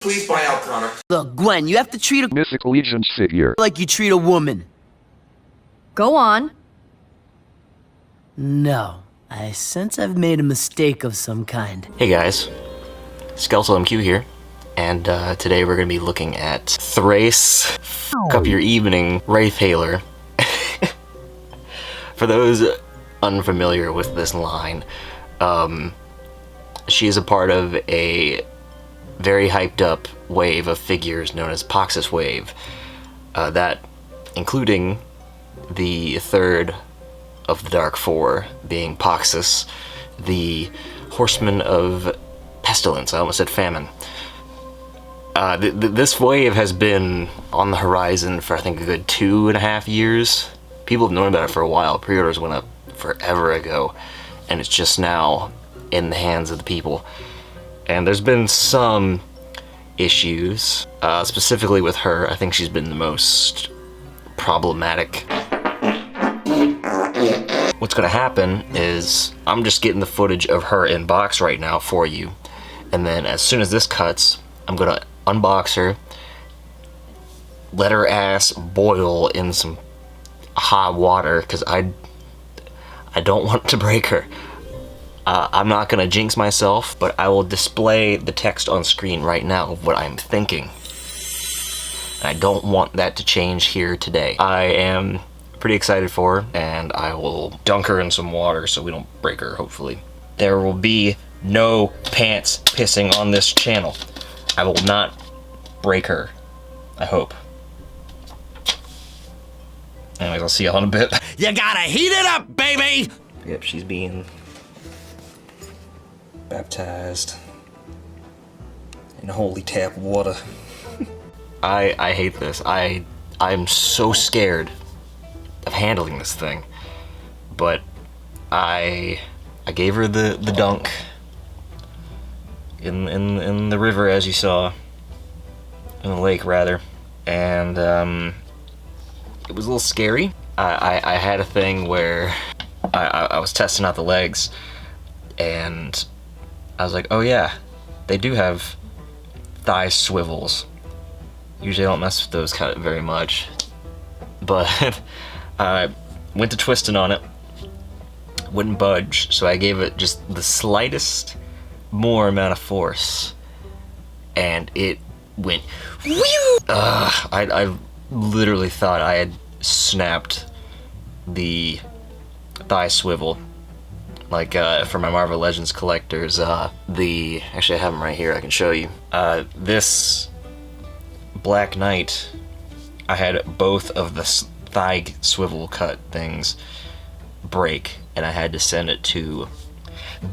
Please buy out product. Look, Gwen, you have to treat a Mythic Legion's figure like you treat a woman. Go on. No, I sense I've made a mistake of some kind. Hey guys, Skeletal MQ here, and today we're going to be looking at Thraice Up Your Evening Wraithhailer. For those unfamiliar with this line, she is a part of a very hyped up wave of figures known as Poxus Wave, that including the third of the Dark Four being Poxus, the Horseman of Pestilence. I almost said famine. This wave has been on the horizon for I think a good 2.5 years. People have known about it for a while. Pre-orders went up forever ago, and it's just now in the hands of the people. And there's been some issues, specifically with her. I think she's been the most problematic. What's gonna happen is I'm just getting the footage of her in box right now for you, and then as soon as this cuts, I'm gonna unbox her, let her ass boil in some hot water, because I don't want to break her. I'm not gonna jinx myself, but I will display the text on screen right now of what I'm thinking. And I don't want that to change here today. I am pretty excited for her, and I will dunk her in some water so we don't break her, hopefully. There will be no pants pissing on this channel. I will not break her, I hope. Anyways, I'll see y'all in a bit. You gotta heat it up, baby! Yep, she's being baptized in holy tap water. I hate this. I'm so scared of handling this thing, but I gave her the dunk in the river, as you saw, in the lake rather, and it was a little scary. I had a thing where I was testing out the legs, and I was like, oh yeah, they do have thigh swivels. Usually I don't mess with those kind of very much, but I went to twisting on it, wouldn't budge, so I gave it just the slightest more amount of force, and it went whew! I literally thought I had snapped the thigh swivel, like for my Marvel Legends collectors. Actually I have them right here, I can show you. This Black Knight, I had both of the thigh swivel cut things break, and I had to send it to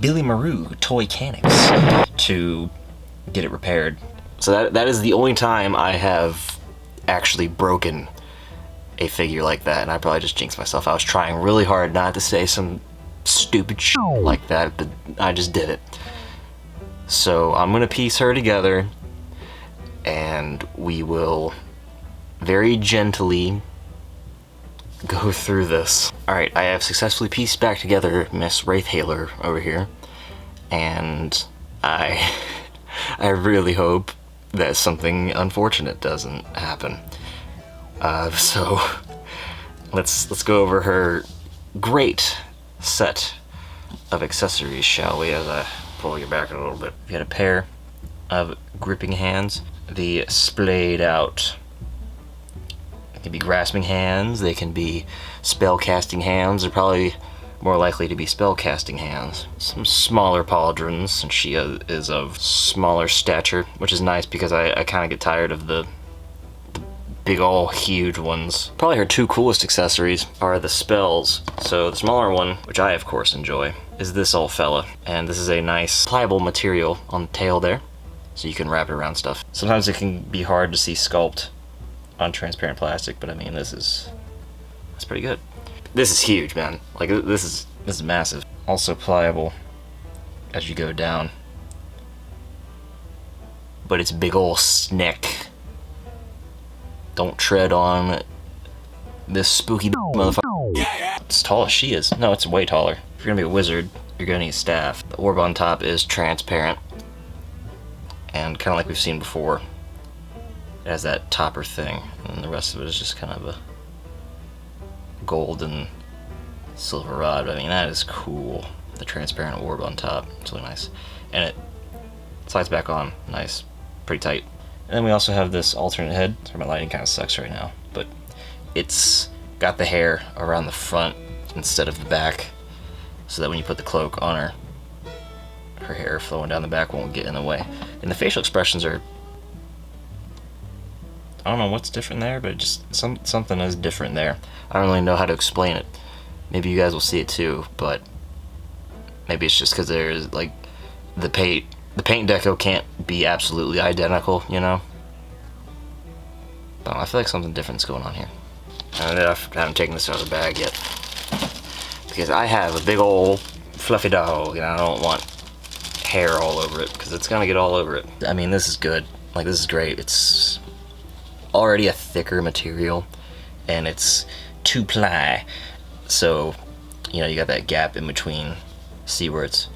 Billy Maru Toy Canics to get it repaired. So that is the only time I have actually broken a figure like that, and I probably just jinxed myself. I was trying really hard not to say some stupid shit like that, but I just did it. So I'm gonna piece her together, and we will very gently go through this. Alright, I have successfully pieced back together Miss Wraithhailer over here, and I really hope that something unfortunate doesn't happen. So let's go over her great set of accessories, shall we, as I pull you back a little bit. We got a pair of gripping hands, the splayed out. They can be grasping hands, they can be spell casting hands. They're probably more likely to be spell casting hands. Some smaller pauldrons, since she is of smaller stature, which is nice because I kind of get tired of the big ol' huge ones. Probably her two coolest accessories are the spells. So the smaller one, which I of course enjoy, is this old fella, and this is a nice pliable material on the tail there, so you can wrap it around stuff. Sometimes it can be hard to see sculpt on transparent plastic, but I mean that's pretty good. This is huge, man. Like this is massive. Also pliable as you go down, but it's big ol' snick. Don't tread on this spooky motherfucker. It's tall as she is. No, it's way taller. If you're gonna be a wizard, you're gonna need a staff. The orb on top is transparent, and kind of like we've seen before, it has that topper thing, and the rest of it is just kind of a gold and silver rod. I mean, that is cool. The transparent orb on top, it's really nice. And it slides back on, nice, pretty tight. And then we also have this alternate head. Sorry, my lighting kind of sucks right now, but it's got the hair around the front instead of the back, so that when you put the cloak on her, her hair flowing down the back won't get in the way. And the facial expressions are, I don't know what's different there, but just something is different there. I don't really know how to explain it. Maybe you guys will see it too, but maybe it's just because there's like the paint deco can't be absolutely identical, you know? But I feel like something different's going on here. And I haven't taken this out of the bag yet, because I have a big old fluffy dog and I don't want hair all over it, because it's gonna get all over it. I mean, this is good. Like, this is great. It's already a thicker material, and it's 2-ply, so you know, you got that gap in between. See where it's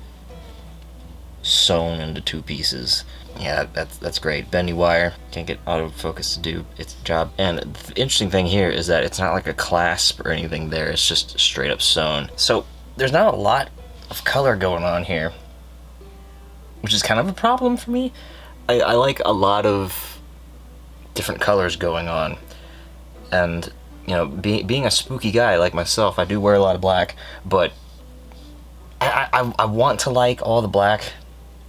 sewn into 2 pieces. Yeah, that's great. Bendy wire, can't get autofocus to do its job. And the interesting thing here is that it's not like a clasp or anything there, it's just straight up sewn. So there's not a lot of color going on here, which is kind of a problem for me. I like a lot of different colors going on, and you know, being a spooky guy like myself, I do wear a lot of black, but I want to like all the black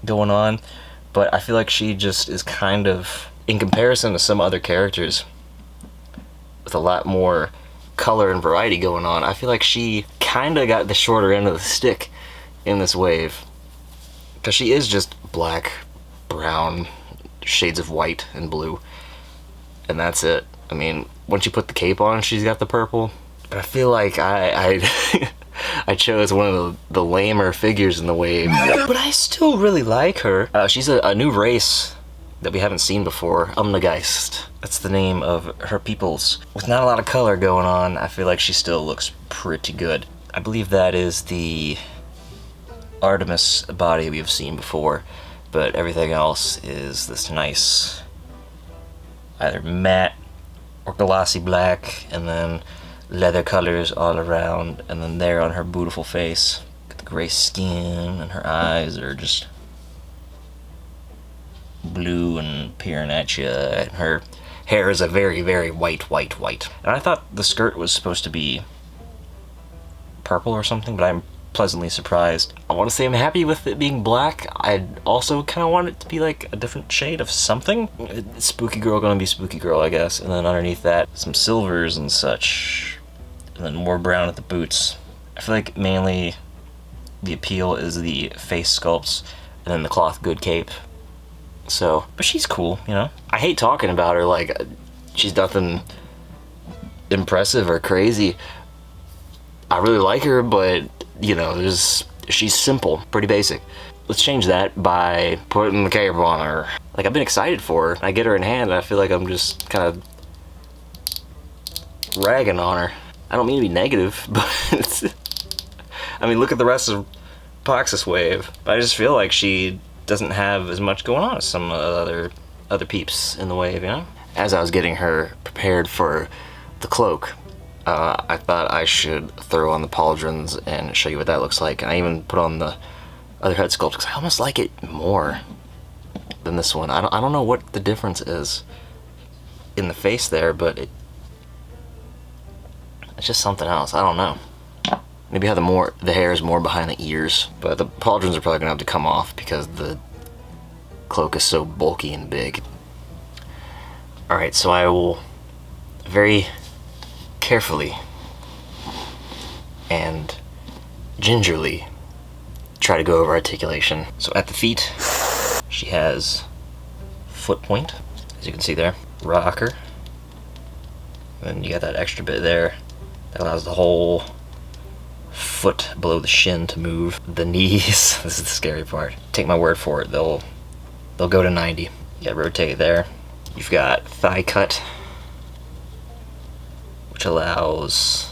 going on, but I feel like she just is kind of, in comparison to some other characters with a lot more color and variety going on, I feel like she kind of got the shorter end of the stick in this wave, because she is just black, brown, shades of white and blue, and that's it. I mean, once you put the cape on, she's got the purple, but I feel like I I chose one of the lamer figures in the wave, but I still really like her. She's a new race that we haven't seen before, Umnageist. That's the name of her peoples. With not a lot of color going on, I feel like she still looks pretty good. I believe that is the Artemis body we've seen before, but everything else is this nice, either matte or glossy black, and then leather colors all around, and then there on her beautiful face, got the gray skin, and her eyes are just blue and peering at you, and her hair is a very, very white. And I thought the skirt was supposed to be purple or something, but I'm pleasantly surprised. I want to say I'm happy with it being black. I also kind of want it to be like a different shade of something. Spooky girl gonna be spooky girl, I guess. And then underneath that, some silvers and such. And then more brown at the boots. I feel like mainly the appeal is the face sculpts and then the cloth good cape. So, but she's cool, you know? I hate talking about her like she's nothing impressive or crazy. I really like her, but you know, she's simple, pretty basic. Let's change that by putting the cape on her. Like, I've been excited for her. I get her in hand and I feel like I'm just kind of ragging on her. I don't mean to be negative, but I mean, look at the rest of Poxus Wave. But I just feel like she doesn't have as much going on as some other peeps in the wave, you know? As I was getting her prepared for the cloak, I thought I should throw on the pauldrons and show you what that looks like. And I even put on the other head sculpt because I almost like it more than this one. I don't know what the difference is in the face there, but it's just something else. I don't know. Maybe how the hair is more behind the ears, but the pauldrons are probably gonna have to come off because the cloak is so bulky and big. All right, so I will very carefully and gingerly try to go over articulation. So at the feet, she has foot point, as you can see there, rocker. And you got that extra bit there that allows the whole foot below the shin to move. The knees, this is the scary part. Take my word for it, they'll go to 90. You got rotate there. You've got thigh cut, which allows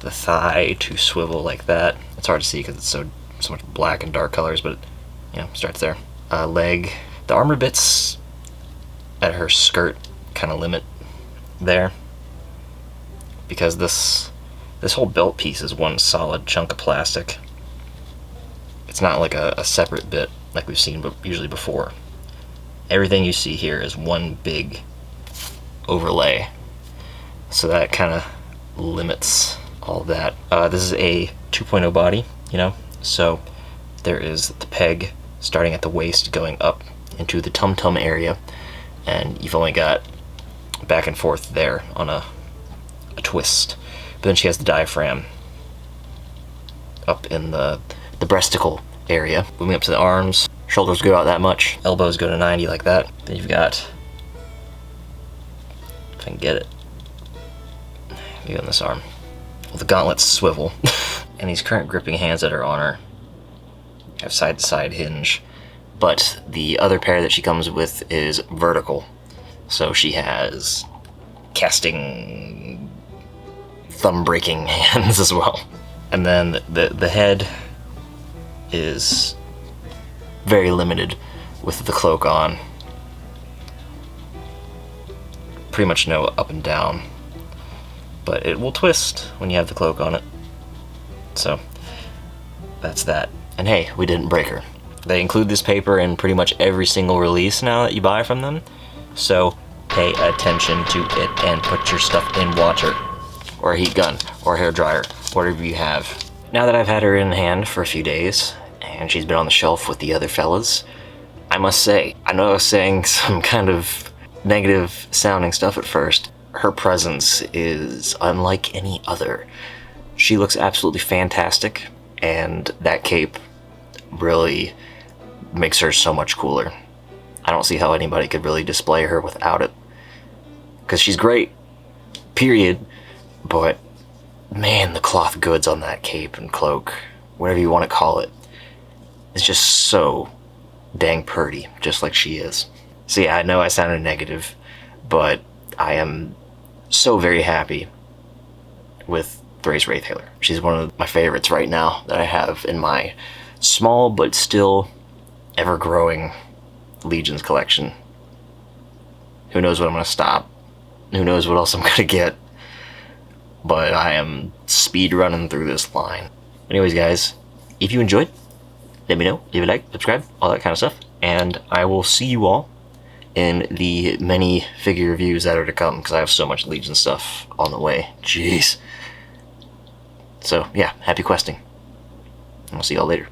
the thigh to swivel like that. It's hard to see because it's so much black and dark colors, but you know, starts there. leg. The armor bits at her skirt kind of limit there, because this whole belt piece is one solid chunk of plastic. It's not like a separate bit like we've seen usually before. Everything you see here is one big overlay, so that kind of limits all that. This is a 2.0 body, you know, so there is the peg starting at the waist going up into the tum-tum area, and you've only got back and forth there on a twist. But then she has the diaphragm up in the breasticle area. Moving up to the arms, shoulders go out that much, elbows go to 90 like that. Then you've got, if I can get it, maybe on this arm. Well, the gauntlets swivel, and these current gripping hands that are on her have side-to-side hinge, but the other pair that she comes with is vertical, so she has casting, thumb-breaking hands as well. And then the head is very limited with the cloak on. Pretty much no up and down, but it will twist when you have the cloak on it. So that's that. And hey, we didn't break her. They include this paper in pretty much every single release now that you buy from them, so pay attention to it and put your stuff in water, or a heat gun, or a hair dryer, whatever you have. Now that I've had her in hand for a few days, and she's been on the shelf with the other fellas, I must say, I know I was saying some kind of negative sounding stuff at first. Her presence is unlike any other. She looks absolutely fantastic, and that cape really makes her so much cooler. I don't see how anybody could really display her without it, because she's great, period, but man, the cloth goods on that cape and cloak, whatever you want to call it, is just so dang pretty, just like she is. So yeah, I know I sounded negative, but I am so very happy with Thraice Wraithhailer. She's one of my favorites right now that I have in my small but still ever-growing Legions collection. Who knows when I'm going to stop? Who knows what else I'm going to get? But I am speed running through this line. Anyways, guys, if you enjoyed, let me know. Leave a like, subscribe, all that kind of stuff. And I will see you all in the many figure reviews that are to come, because I have so much Legion stuff on the way. Jeez. So, yeah, happy questing. And I'll see y'all later.